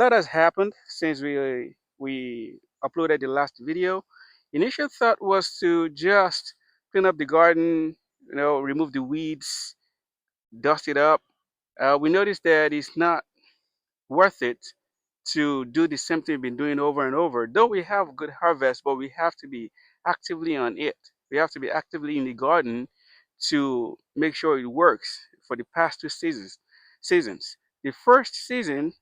lot has happened since we uploaded the last video. Initial thought was to just clean up the garden, remove the weeds, dust it up. We noticed that it's not worth it to do the same thing we've been doing over and over. Though we have good harvest, but we have to be actively on it. We have to be actively in the garden to make sure it works for the past two seasons. The first season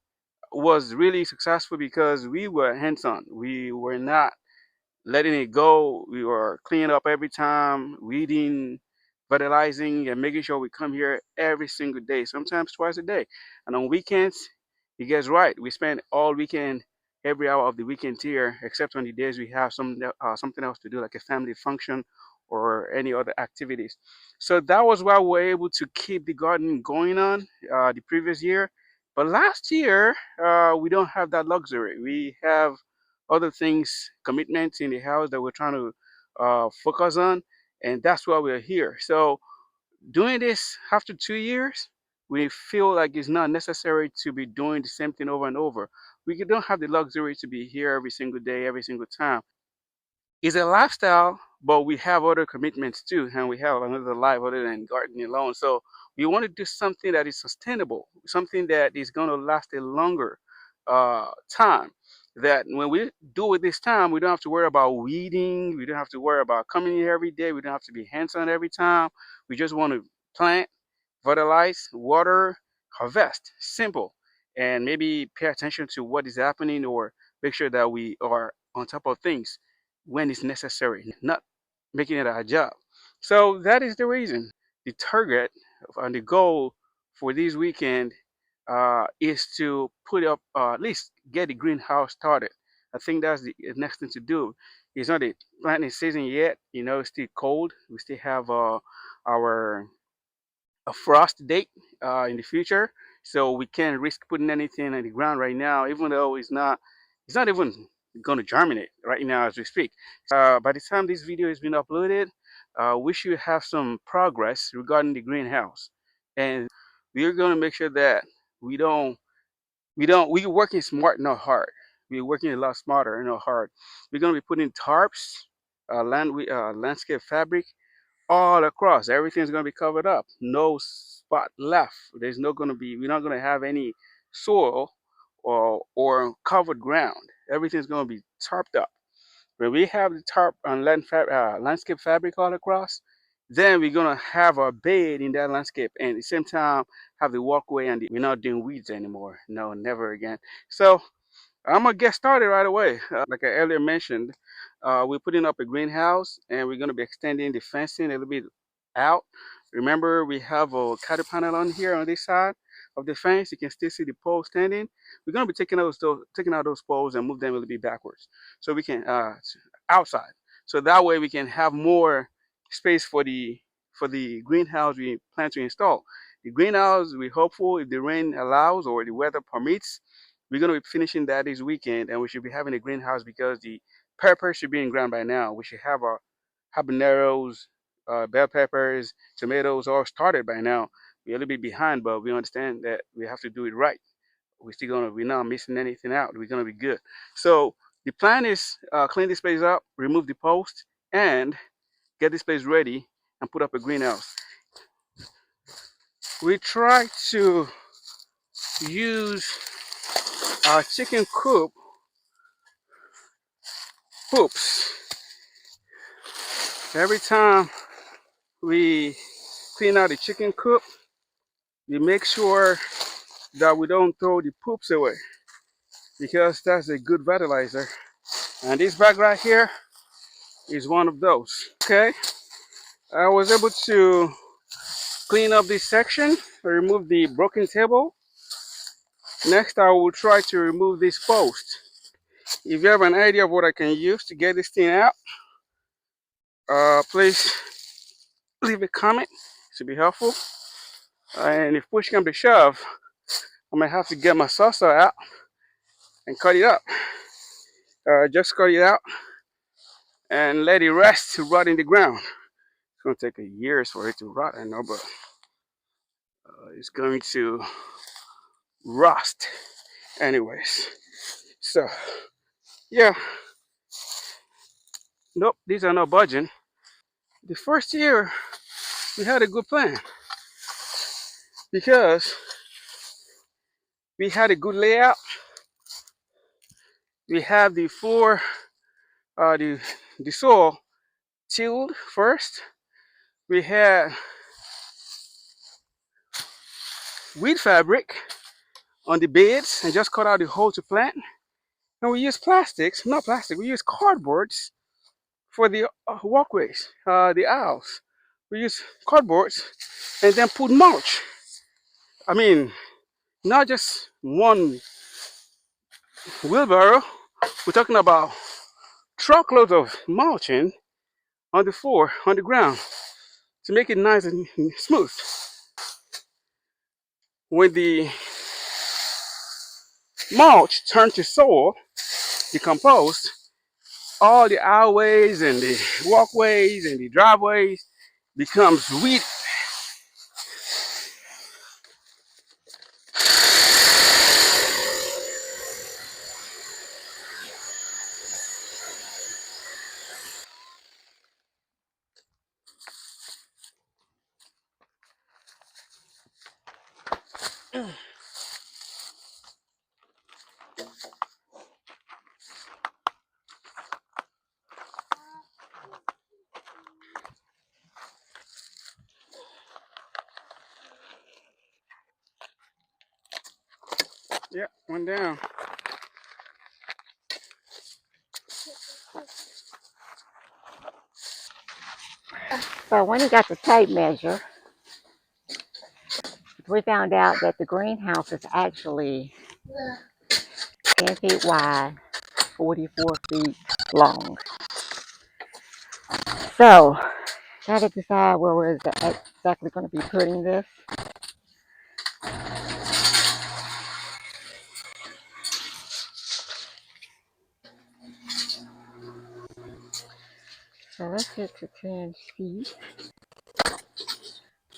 was really successful because we were hands-on. We were not letting it go. We were cleaning up every time, weeding, fertilizing, and making sure we come here every single day, sometimes twice a day. And on weekends, you guys right, we spend all weekend, every hour of the weekend here, except on the days we have something else to do, like a family function or any other activities. So that was why we were able to keep the garden going on the previous year. But last year, we don't have that luxury. We have other things, commitments in the house that we're trying to focus on, and that's why we're here. So doing this after 2 years, we feel like it's not necessary to be doing the same thing over and over. We don't have the luxury to be here every single day, every single time. It's a lifestyle, but we have other commitments too, and we have another life other than gardening alone. So we want to do something that is sustainable, something that is going to last a longer time. That when we do it this time, we don't have to worry about weeding. We don't have to worry about coming here every day. We don't have to be hands-on every time. We just want to plant, fertilize, water, harvest. Simple. And maybe pay attention to what is happening or make sure that we are on top of things when it's necessary, not making it our job. So that is the reason. The target and the goal for this weekend is to put up, at least get the greenhouse started. I think that's the next thing to do. It's not the planting season yet. It's still cold. We still have our a frost date in the future, so we can't risk putting anything in the ground right now, even though it's not even going to germinate right now as we speak. By the time this video has been uploaded, we should have some progress regarding the greenhouse, and we're going to make sure that we don't we're working smart, not hard. We're working a lot smarter and not hard. We're going to be putting tarps, landscape fabric all across. Everything's going to be covered up. No spot left. We're not going to have any soil or covered ground. Everything's going to be tarped up. When we have the tarp and landscape fabric all across, then we're going to have our bed in that landscape and at the same time have the walkway, and we're not doing weeds anymore. No, never again. So I'm gonna get started right away. Like I earlier mentioned, we're putting up a greenhouse and we're gonna be extending the fencing a little bit out. Remember, we have a cattle panel on here on this side of the fence. You can still see the pole standing. We're gonna be taking out those poles and move them a little bit backwards, so we can outside. So that way we can have more space for the greenhouse we plan to install. The greenhouse, we're hopeful, if the rain allows or the weather permits, we're going to be finishing that this weekend, and we should be having a greenhouse because the pepper should be in ground by now. We should have our habaneros, bell peppers, tomatoes all started by now. We're a little bit behind, but we understand that we have to do it right. We're not missing anything out. We're gonna be good. So the plan is clean this place up, remove the post, and get this place ready and put up a greenhouse. We try to use our chicken poops. Every time we clean out the chicken coop, we make sure that we don't throw the poops away because that's a good fertilizer. And this bag right here is one of those. Okay, I was able to clean up this section, remove the broken table. Next, I will try to remove this post. If you have an idea of what I can use to get this thing out, please leave a comment. It should be helpful. And if push comes to shove, I might have to get my salsa out and cut it up. Just cut it out and let it rest to rot in the ground. It's going to take years for it to rot, I know, but it's going to rust Anyways, so yeah, nope, these are not budging. The first year we had a good plan because we had a good layout. We had the floor, the soil tilled first. We had wheat fabric on the beds and just cut out the hole to plant. And we used plastics, not plastic, we used cardboards for the walkways, the aisles. We used cardboards and then put mulch. I mean, not just one wheelbarrow. We're talking about truckloads of mulching on the floor, on the ground, to make it nice and smooth. When the mulch turned to soil, decomposed, all the aisleways and the walkways and the driveways becomes weed. Yeah, one down. So when he got the tape measure, we found out that the greenhouse is actually 10 feet wide, 44 feet long. So, got to decide where we're exactly going to be putting this. So let's get to 10 feet.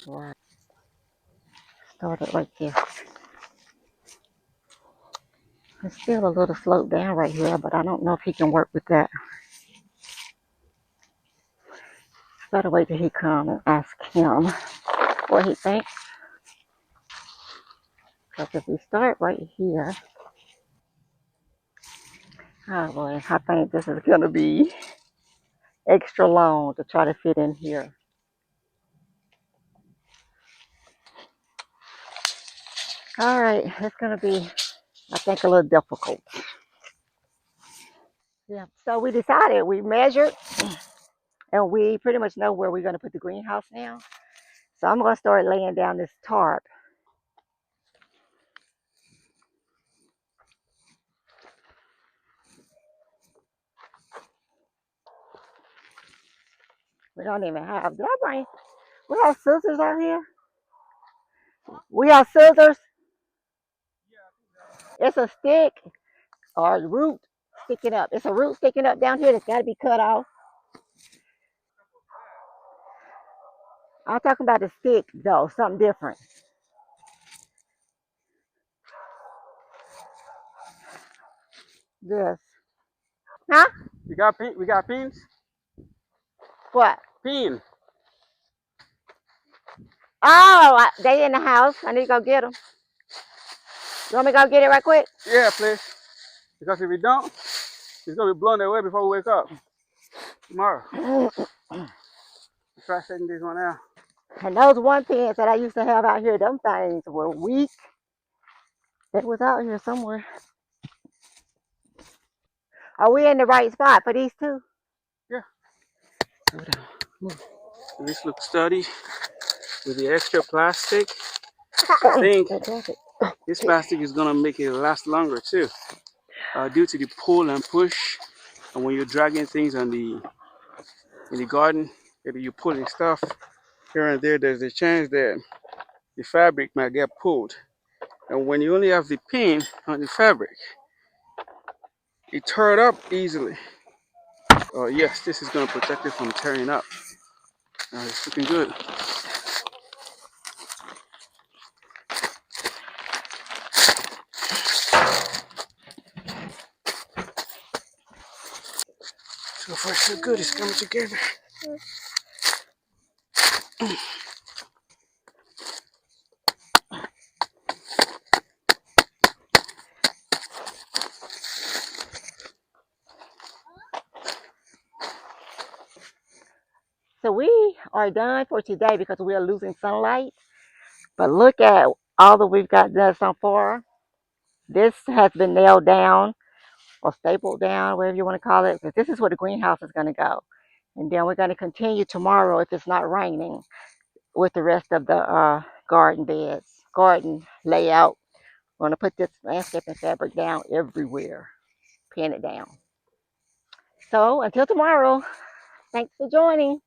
Right. Start it right there. There's still a little slope down right here, but I don't know if he can work with that. Better wait till he comes and ask him what he thinks. Because if we start right here, oh boy, I think this is going to be extra long to try to fit in here. All right, it's going to be, I think, a little difficult. Yeah, so we decided, we measured, and we pretty much know where we're going to put the greenhouse now. So I'm going to start laying down this tarp. We don't even have, did I bring, we have scissors out here? We have scissors. It's a stick or a root sticking up. It's a root sticking up down here that's got to be cut off. I'm talking about the stick, though, something different. This. Huh? We got pins. What? Pin. Oh, they in the house. I need to go get them. You want me to go get it right quick? Yeah, please. Because if we don't, it's gonna be blown away before we wake up tomorrow. Try setting this one out. And those one pins that I used to have out here, them things were weak. They was out here somewhere. Are we in the right spot for these two? Yeah. This looks sturdy with the extra plastic. I think this plastic is gonna make it last longer too, due to the pull and push. And when you're dragging things in the garden, maybe you're pulling stuff here and there. There's a chance that the fabric might get pulled. And when you only have the pin on the fabric, it tears up easily. Yes, this is gonna protect it from tearing up. It's looking good. So far, so good. It's coming together. So we are done for today because we are losing sunlight. But look at all that we've got done so far. This has been nailed down or stapled down, whatever you want to call it, because this is where the greenhouse is going to go. And then we're going to continue tomorrow if it's not raining with the rest of the garden beds, garden layout. We're going to put this landscaping fabric down everywhere, pin it down. So until tomorrow, thanks for joining.